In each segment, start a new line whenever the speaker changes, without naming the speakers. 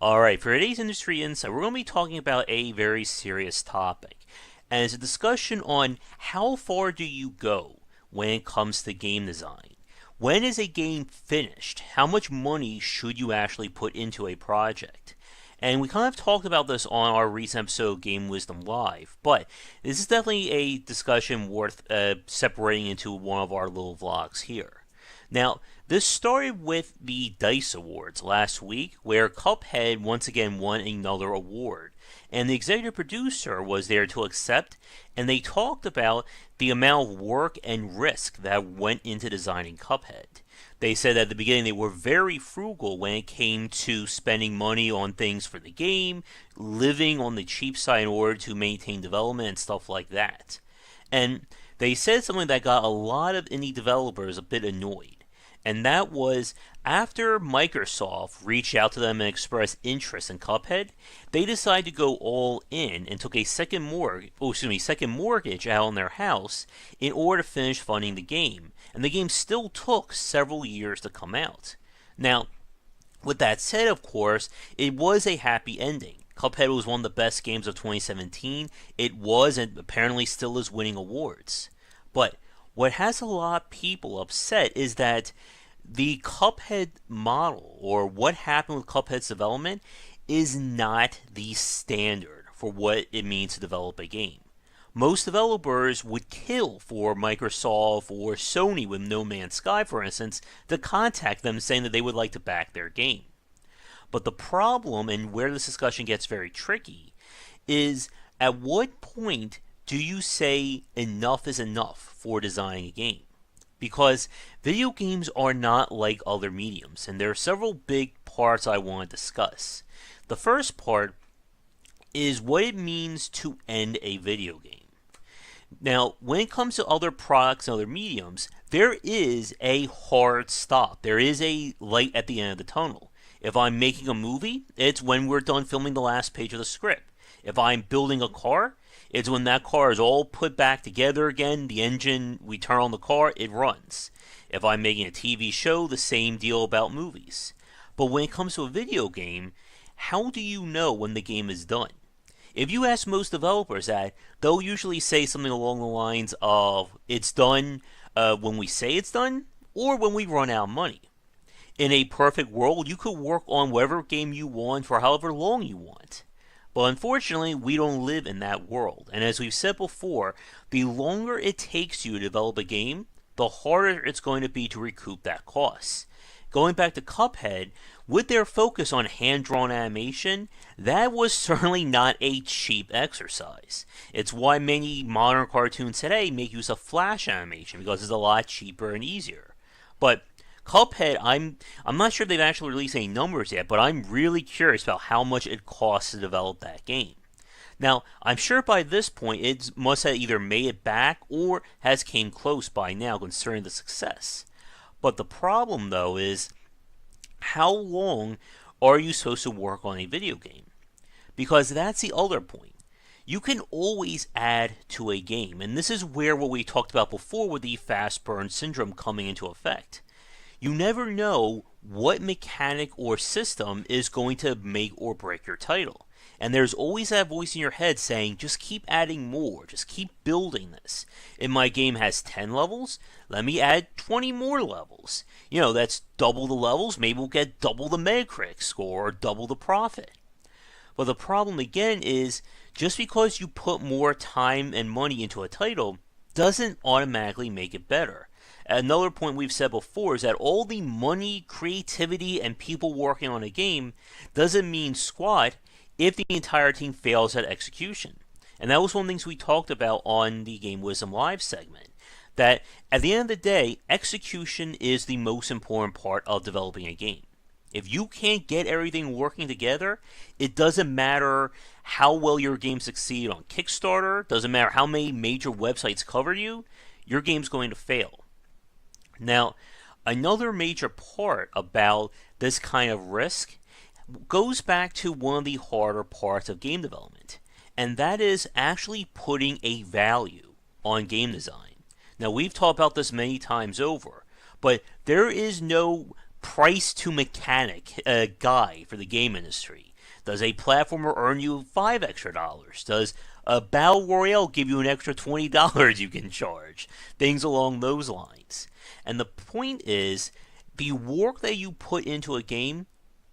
Alright, for today's Industry Insight, we're going to be talking about a very serious topic. And it's a discussion on how far do you go when it comes to game design. When is a game finished? How much money should you actually put into a project? And we kind of talked about this on our recent episode of Game Wisdom Live, but this is definitely a discussion worth separating into one of our little vlogs here. Now, this started with the DICE Awards last week, where Cuphead once again won another award. And the executive producer was there to accept, and they talked about the amount of work and risk that went into designing Cuphead. They said at the beginning they were very frugal when it came to spending money on things for the game, living on the cheap side in order to maintain development and stuff like that. And they said something that got a lot of indie developers a bit annoyed. And that was after Microsoft reached out to them and expressed interest in Cuphead, they decided to go all in and took a second mortgage out on their house in order to finish funding the game. And the game still took several years to come out. Now, with that said, of course, it was a happy ending. Cuphead was one of the best games of 2017. It was and apparently still is winning awards. But what has a lot of people upset is that the Cuphead model, or what happened with Cuphead's development, is not the standard for what it means to develop a game. Most developers would kill for Microsoft or Sony with No Man's Sky, for instance, to contact them saying that they would like to back their game. But the problem, and where this discussion gets very tricky, is at what point do you say enough is enough for designing a game? Because video games are not like other mediums, and there are several big parts I want to discuss. The first part is what it means to end a video game. Now, when it comes to other products and other mediums, there is a hard stop. There is a light at the end of the tunnel. If I'm making a movie, it's when we're done filming the last page of the script. If I'm building a car, it's when that car is all put back together again, the engine, we turn on the car, it runs. If I'm making a TV show, the same deal about movies. But when it comes to a video game, how do you know when the game is done? If you ask most developers that, they'll usually say something along the lines of, it's done when we say it's done, or when we run out of money. In a perfect world, you could work on whatever game you want for however long you want. But unfortunately, we don't live in that world. And as we've said before, the longer it takes you to develop a game, the harder it's going to be to recoup that cost. Going back to Cuphead, with their focus on hand-drawn animation, that was certainly not a cheap exercise. It's why many modern cartoons today make use of flash animation, because it's a lot cheaper and easier. But Cuphead, I'm not sure if they've actually released any numbers yet, but I'm really curious about how much it costs to develop that game. Now, I'm sure by this point it must have either made it back or has came close by now concerning the success. But the problem, though, is how long are you supposed to work on a video game? Because that's the other point. You can always add to a game, and this is where what we talked about before with the fast burn syndrome coming into effect. You never know what mechanic or system is going to make or break your title. And there's always that voice in your head saying, just keep adding more, just keep building this. If my game has 10 levels, let me add 20 more levels. That's double the levels, maybe we'll get double the Metacritic score or double the profit. But the problem again is, just because you put more time and money into a title doesn't automatically make it better. Another point we've said before is that all the money, creativity, and people working on a game doesn't mean squat if the entire team fails at execution. And that was one of the things we talked about on the Game Wisdom Live segment. That at the end of the day, execution is the most important part of developing a game. If you can't get everything working together, it doesn't matter how well your game succeeded on Kickstarter, doesn't matter how many major websites cover you, your game's going to fail. Now, another major part about this kind of risk goes back to one of the harder parts of game development, and that is actually putting a value on game design. Now, we've talked about this many times over, but there is no price to mechanic guide for the game industry. Does a platformer earn you $5 extra? Does a battle royale give you an extra $20 you can charge? Things along those lines. And the point is, the work that you put into a game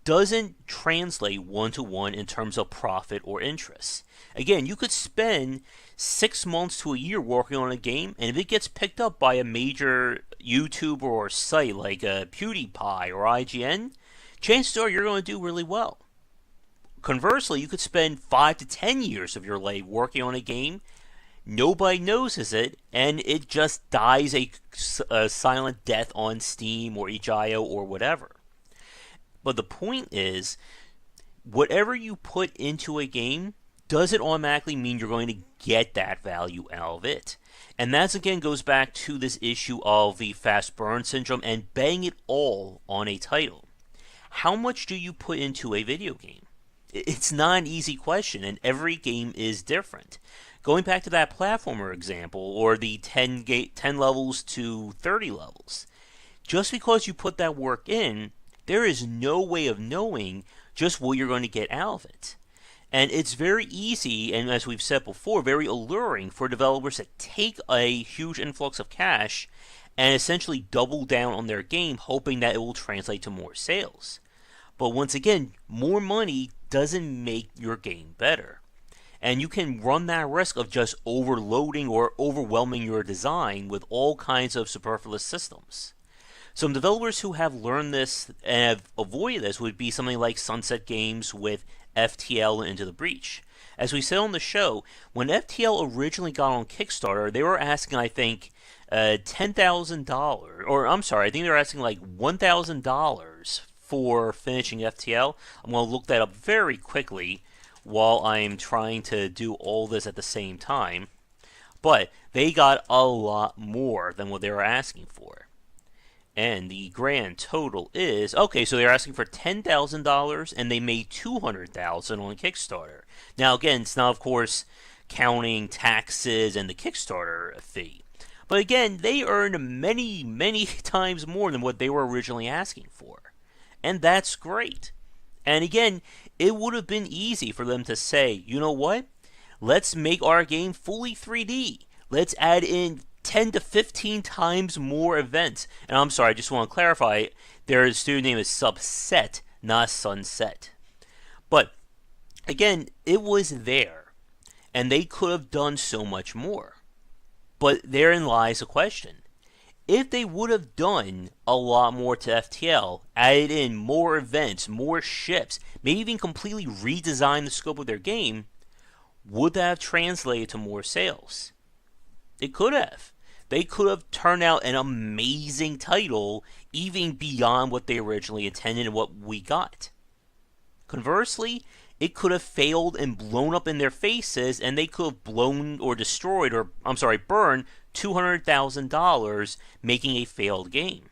doesn't translate one-to-one in terms of profit or interest. Again, you could spend 6 months to a year working on a game, and if it gets picked up by a major YouTuber or site like PewDiePie or IGN, chances are you're going to do really well. Conversely, you could spend 5 to 10 years of your life working on a game, nobody notices it, and it just dies a silent death on Steam or itch.io or whatever. But the point is, whatever you put into a game doesn't automatically mean you're going to get that value out of it. And that again goes back to this issue of the fast burn syndrome and betting it all on a title. How much do you put into a video game? It's not an easy question, and every game is different. Going back to that platformer example, or the 10 levels to 30 levels, just because you put that work in, there is no way of knowing just what you're going to get out of it. And it's very easy, and as we've said before, very alluring for developers to take a huge influx of cash and essentially double down on their game, hoping that it will translate to more sales. But once again, more money doesn't make your game better. And you can run that risk of just overloading or overwhelming your design with all kinds of superfluous systems. Some developers who have learned this and have avoided this would be something like Sunset Games with FTL and Into the Breach. As we said on the show, when FTL originally got on Kickstarter, they were asking, I think, $10,000, or I'm sorry, I think they were asking like $1,000 for finishing FTL. I'm going to look that up very quickly while I'm trying to do all this at the same time. But they got a lot more than what they were asking for. And the grand total is, okay, so they're asking for $10,000 and they made $200,000 on Kickstarter. Now again, it's not of course counting taxes and the Kickstarter fee. But again, they earned many, many times more than what they were originally asking for. And that's great. And again, it would have been easy for them to say, you know what? Let's make our game fully 3D. Let's add in 10 to 15 times more events. And I'm sorry, I just want to clarify, their studio name is Subset, not Sunset. But again, it was there. And they could have done so much more. But therein lies a question. If they would have done a lot more to FTL, added in more events, more ships, maybe even completely redesigned the scope of their game, would that have translated to more sales? It could have. They could have turned out an amazing title, even beyond what they originally intended and what we got. Conversely, it could have failed and blown up in their faces, and they could have blown or destroyed, or burned $200,000, making a failed game.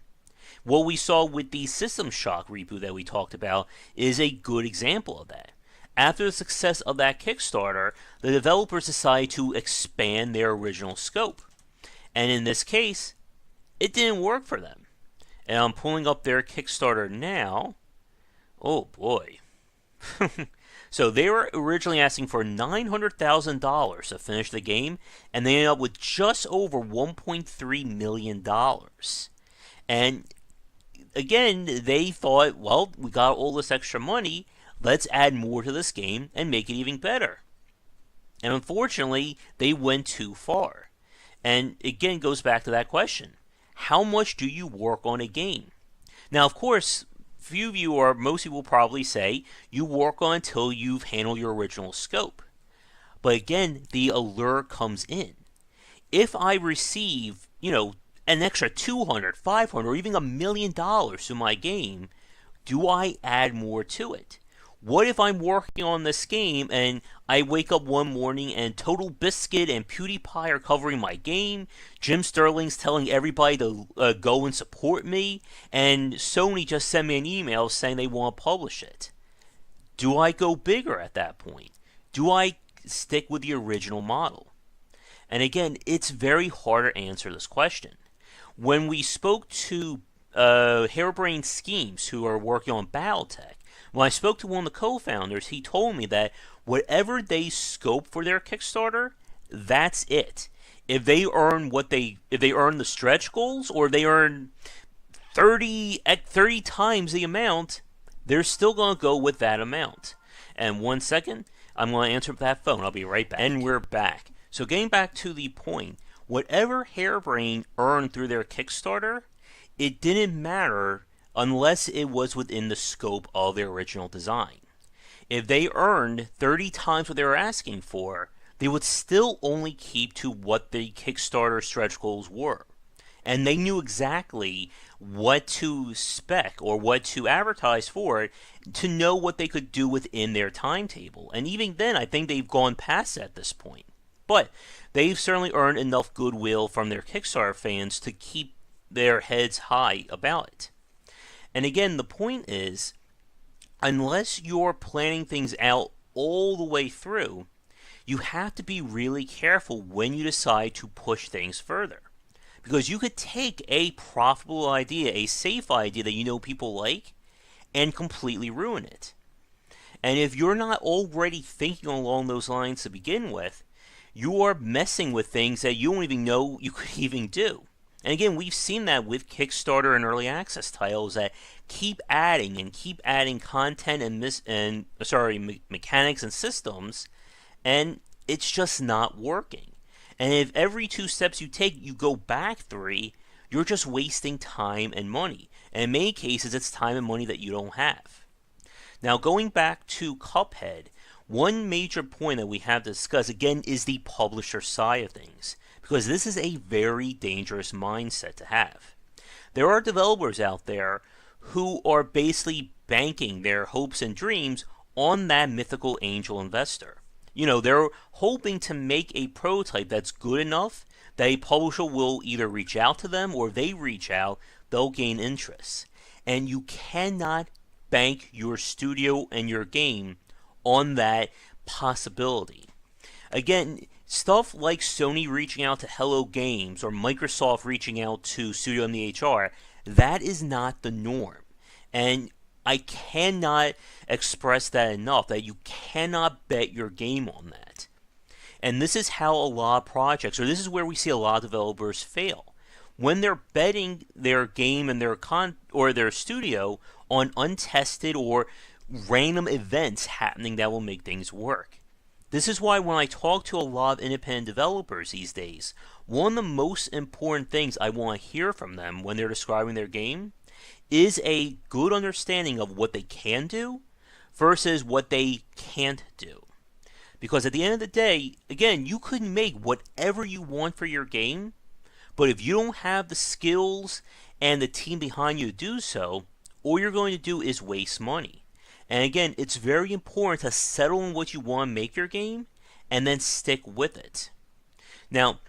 What we saw with the System Shock reboot that we talked about is a good example of that. After the success of that Kickstarter, the developers decided to expand their original scope. And in this case, it didn't work for them. And I'm pulling up their Kickstarter now. Oh boy. So they were originally asking for $900,000 to finish the game, and they ended up with just over $1.3 million. And again, they thought, well, we got all this extra money, let's add more to this game and make it even better. And unfortunately, they went too far. And again, goes back to that question. How much do you work on a game? Now, of course, few of you or most people will probably say you work on until you've handled your original scope. But again, the allure comes in. If I receive, an extra $200, $500, or even $1 million to my game, do I add more to it? What if I'm working on this game and I wake up one morning and Total Biscuit and PewDiePie are covering my game, Jim Sterling's telling everybody to go and support me, and Sony just sent me an email saying they want to publish it? Do I go bigger at that point? Do I stick with the original model? And again, it's very hard to answer this question. When we spoke to Harebrained Schemes, who are working on Battletech, When I spoke to one of the co-founders, he told me that whatever they scope for their Kickstarter, that's it. If they earn the stretch goals, or if they earn 30 times the amount, they're still going to go with that amount. And 1 second, I'm going to answer that phone. I'll be right back. And we're back. So getting back to the point, whatever Harebrained earned through their Kickstarter, it didn't matter unless it was within the scope of their original design. If they earned 30 times what they were asking for, they would still only keep to what the Kickstarter stretch goals were. And they knew exactly what to spec or what to advertise for it to know what they could do within their timetable. And even then, I think they've gone past that at this point. But they've certainly earned enough goodwill from their Kickstarter fans to keep their heads high about it. And again, the point is, unless you're planning things out all the way through, you have to be really careful when you decide to push things further. Because you could take a profitable idea, a safe idea that you know people like, and completely ruin it. And if you're not already thinking along those lines to begin with, you are messing with things that you don't even know you could even do. And again, we've seen that with Kickstarter and early access titles that keep adding content and mechanics and systems, and it's just not working. And if every 2 steps you take, you go back 3, you're just wasting time and money. And in many cases, it's time and money that you don't have. Now, going back to Cuphead, one major point that we have to discuss, again, is the publisher side of things. Because this is a very dangerous mindset to have. There are developers out there who are basically banking their hopes and dreams on that mythical angel investor. They're hoping to make a prototype that's good enough that a publisher will either reach out to them, or if they reach out, they'll gain interest. And you cannot bank your studio and your game on that possibility. Again, stuff like Sony reaching out to Hello Games or Microsoft reaching out to Studio MDHR, that is not the norm. And I cannot express that enough, that you cannot bet your game on that. And this is how a lot of projects, or this is where we see a lot of developers fail. When they're betting their game and their studio on untested or random events happening that will make things work. This is why when I talk to a lot of independent developers these days, one of the most important things I want to hear from them when they're describing their game is a good understanding of what they can do versus what they can't do. Because at the end of the day, again, you could make whatever you want for your game, but if you don't have the skills and the team behind you to do so, all you're going to do is waste money. And again, it's very important to settle on what you want to make your game and then stick with it. Now,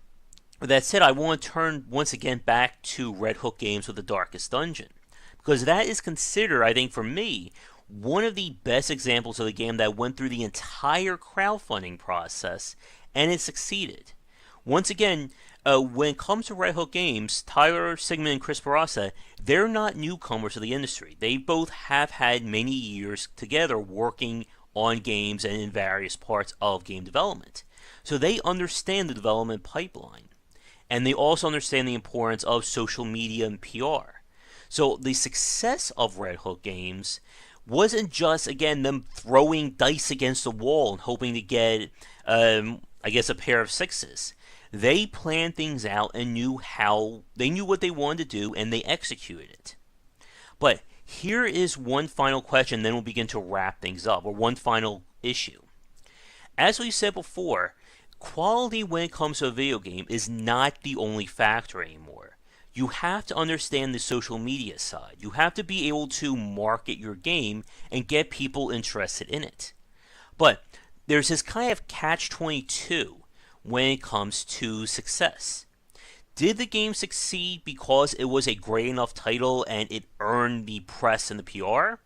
with that said, I want to turn once again back to Red Hook Games with the Darkest Dungeon. Because that is considered, I think for me, one of the best examples of the game that went through the entire crowdfunding process, and it succeeded. Once again, when it comes to Red Hook Games, Tyler Sigmund and Chris Barassa, they're not newcomers to the industry. They both have had many years together working on games and in various parts of game development. So they understand the development pipeline. And they also understand the importance of social media and PR. So the success of Red Hook Games wasn't just, again, them throwing dice against the wall and hoping to get, a pair of sixes. They planned things out and knew what they wanted to do, and they executed it. But here is one final question, then we'll begin to wrap things up, or one final issue. As we said before, quality when it comes to a video game is not the only factor anymore. You have to understand the social media side. You have to be able to market your game and get people interested in it. But there's this kind of catch-22 when it comes to success. Did the game succeed because it was a great enough title and it earned the press and the PR?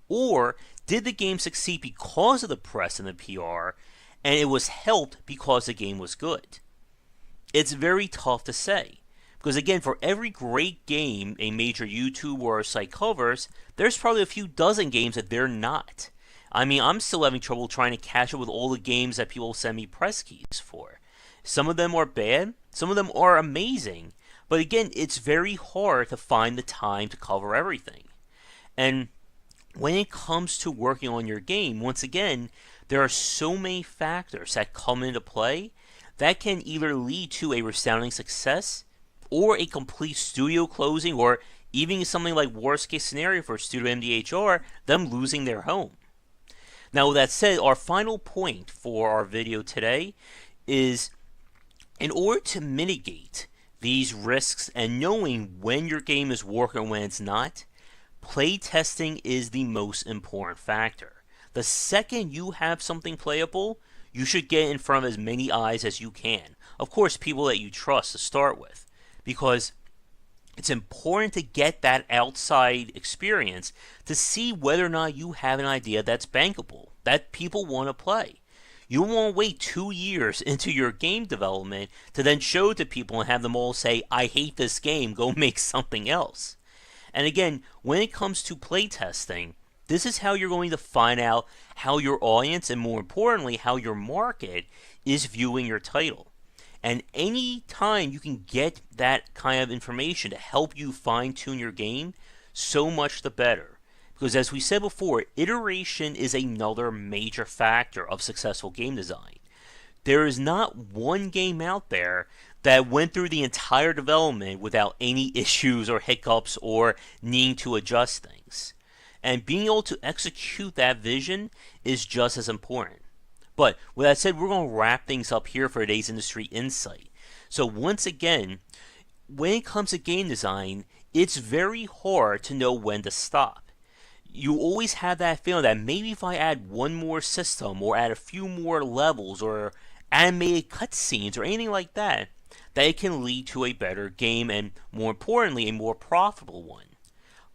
Or did the game succeed because of the press and the PR and it was helped because the game was good? It's very tough to say. Because again, for every great game a major YouTube or a site covers, there's probably a few dozen games that they're not. I mean, I'm still having trouble trying to catch up with all the games that people send me press keys for. Some of them are bad, some of them are amazing, but again, it's very hard to find the time to cover everything. And when it comes to working on your game, once again, there are so many factors that come into play that can either lead to a resounding success or a complete studio closing, or even something like worst case scenario for Studio MDHR, them losing their home. Now, with that said, our final point for our video today is, in order to mitigate these risks and knowing when your game is working and when it's not, play testing is the most important factor. The second you have something playable, you should get in front of as many eyes as you can. Of course, people that you trust to start with, because it's important to get that outside experience to see whether or not you have an idea that's bankable, that people want to play. You won't wait 2 years into your game development to then show it to people and have them all say, I hate this game, go make something else. And again, when it comes to playtesting, this is how you're going to find out how your audience, and more importantly, how your market is viewing your title. And any time you can get that kind of information to help you fine-tune your game, so much the better. Because as we said before, iteration is another major factor of successful game design. There is not one game out there that went through the entire development without any issues or hiccups or needing to adjust things. And being able to execute that vision is just as important. But with that said, we're going to wrap things up here for today's industry insight. So once again, when it comes to game design, it's very hard to know when to stop. You always have that feeling that maybe if I add one more system or add a few more levels or animated cutscenes or anything like that, that it can lead to a better game and, more importantly, a more profitable one.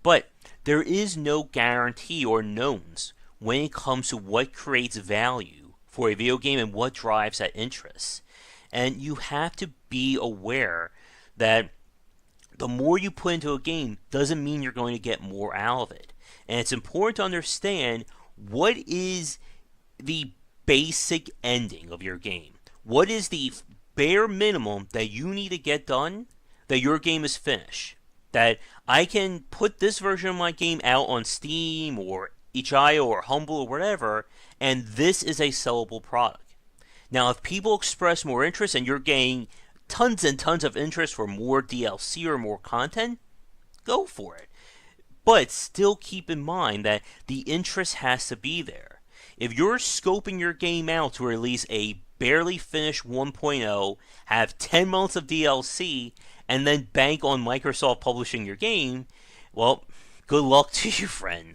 But there is no guarantee or knowns when it comes to what creates value for a video game and what drives that interest. And you have to be aware that the more you put into a game doesn't mean you're going to get more out of it. And it's important to understand what is the basic ending of your game. What is the bare minimum that you need to get done that your game is finished? That I can put this version of my game out on Steam or itch.io or Humble or whatever, and this is a sellable product. Now, if people express more interest and you're getting tons and tons of interest for more DLC or more content, go for it. But still keep in mind that the interest has to be there. If you're scoping your game out to release a barely finished 1.0, have 10 months of DLC, and then bank on Microsoft publishing your game, well, good luck to you, friend.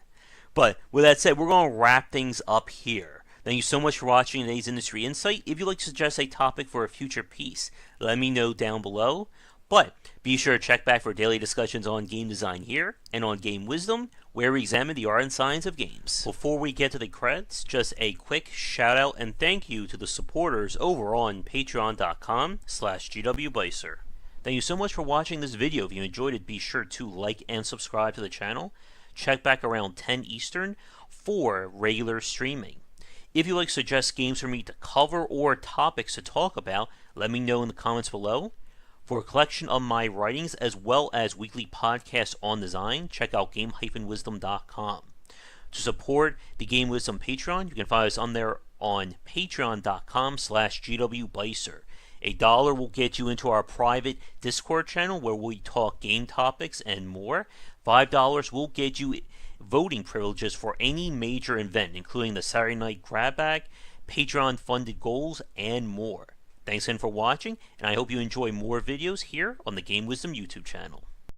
But with that said, we're going to wrap things up here. Thank you so much for watching today's Industry Insight. If you'd like to suggest a topic for a future piece, let me know down below. But be sure to check back for daily discussions on game design here and on Game Wisdom, where we examine the art and science of games. Before we get to the credits, just a quick shout out and thank you to the supporters over on patreon.com/GWBycer. Thank you so much for watching this video. If you enjoyed it, be sure to like and subscribe to the channel. Check back around 10 Eastern for regular streaming. If you'd like to suggest games for me to cover or topics to talk about, let me know in the comments below. For a collection of my writings as well as weekly podcasts on design, check out game-wisdom.com. To support the Game Wisdom Patreon, you can find us on there on patreon.com/GWBycer. $1 will get you into our private Discord channel where we talk game topics and more. $5 will get you voting privileges for any major event, including the Saturday Night Grab Bag, Patreon-funded goals, and more. Thanks again for watching, and I hope you enjoy more videos here on the Game Wisdom YouTube channel.